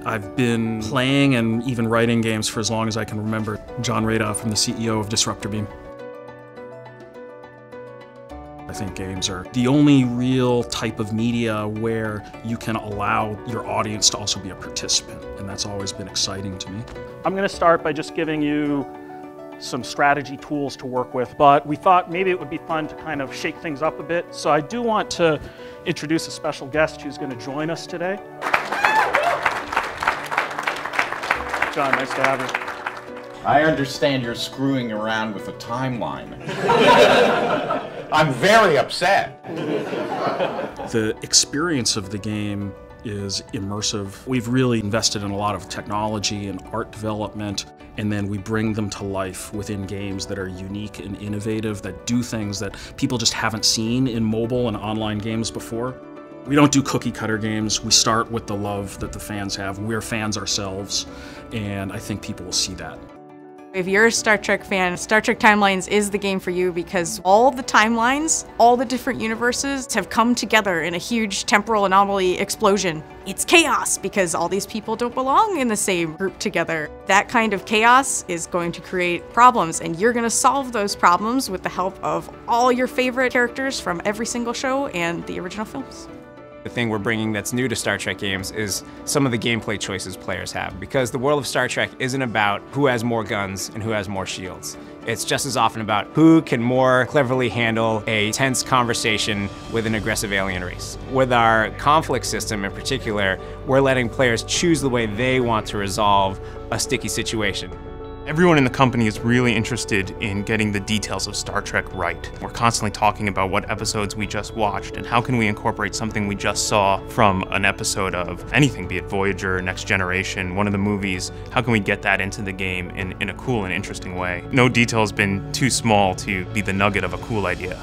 I've been playing and even writing games for as long as I can remember. John Radoff, I'm the CEO of Disruptor Beam. I think games are the only real type of media where you can allow your audience to also be a participant, and that's always been exciting to me. I'm going to start by just giving you some strategy tools to work with, but we thought maybe it would be fun to kind of shake things up a bit. So I do want to introduce a special guest who's going to join us today. John, nice to have you. I understand you're screwing around with a timeline. I'm very upset. The experience of the game is immersive. We've really invested in a lot of technology and art development, and then we bring them to life within games that are unique and innovative, that do things that people just haven't seen in mobile and online games before. We don't do cookie cutter games. We start with the love that the fans have. We're fans ourselves, and I think people will see that. If you're a Star Trek fan, Star Trek Timelines is the game for you because all the timelines, all the different universes have come together in a huge temporal anomaly explosion. It's chaos because all these people don't belong in the same group together. That kind of chaos is going to create problems, and you're going to solve those problems with the help of all your favorite characters from every single show and the original films. The thing we're bringing that's new to Star Trek games is some of the gameplay choices players have, because the world of Star Trek isn't about who has more guns and who has more shields. It's just as often about who can more cleverly handle a tense conversation with an aggressive alien race. With our conflict system in particular, we're letting players choose the way they want to resolve a sticky situation. Everyone in the company is really interested in getting the details of Star Trek right. We're constantly talking about what episodes we just watched and how can we incorporate something we just saw from an episode of anything, be it Voyager, Next Generation, one of the movies. How can we get that into the game in a cool and interesting way? No detail has been too small to be the nugget of a cool idea.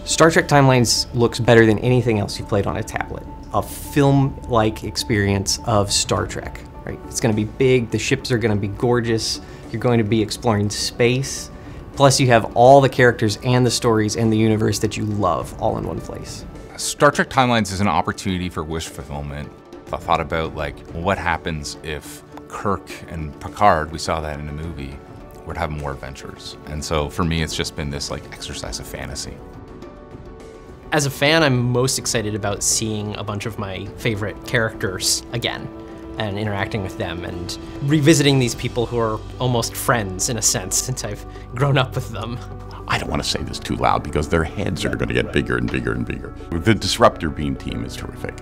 Star Trek Timelines looks better than anything else you've played on a tablet. A film-like experience of Star Trek, right? It's going to be big, the ships are going to be gorgeous, you're going to be exploring space, plus you have all the characters and the stories and the universe that you love all in one place. Star Trek Timelines is an opportunity for wish fulfillment. I thought about, like, what happens if Kirk and Picard, we saw that in the movie, would have more adventures. And so for me, it's just been this, like, exercise of fantasy. As a fan, I'm most excited about seeing a bunch of my favorite characters again and interacting with them and revisiting these people who are almost friends in a sense since I've grown up with them. I don't want to say this too loud because their heads are going to get bigger and bigger and bigger. The Disruptor Beam team is terrific.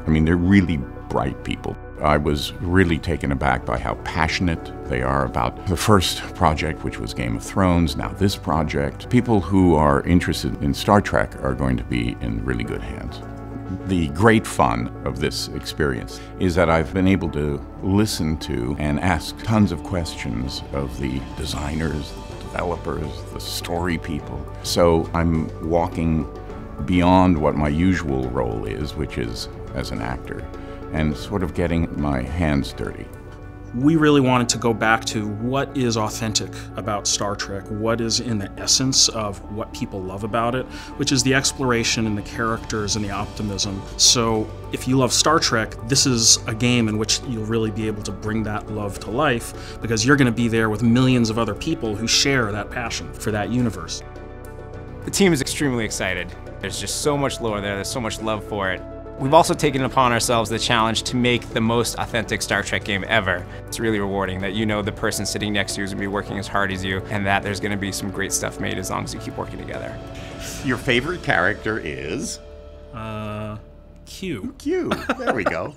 I mean, they're really bright people. I was really taken aback by how passionate they are about the first project, which was Game of Thrones, now this project. People who are interested in Star Trek are going to be in really good hands. The great fun of this experience is that I've been able to listen to and ask tons of questions of the designers, the developers, the story people. So I'm walking beyond what my usual role is, which is as an actor, and sort of getting my hands dirty. We really wanted to go back to what is authentic about Star Trek, what is in the essence of what people love about it, which is the exploration and the characters and the optimism. So if you love Star Trek, this is a game in which you'll really be able to bring that love to life because you're going to be there with millions of other people who share that passion for that universe. The team is extremely excited. There's just so much lore there, there's so much love for it. We've also taken upon ourselves the challenge to make the most authentic Star Trek game ever. It's really rewarding that you know the person sitting next to you is going to be working as hard as you, and that there's going to be some great stuff made as long as you keep working together. Your favorite character is? Q. Q. There we go.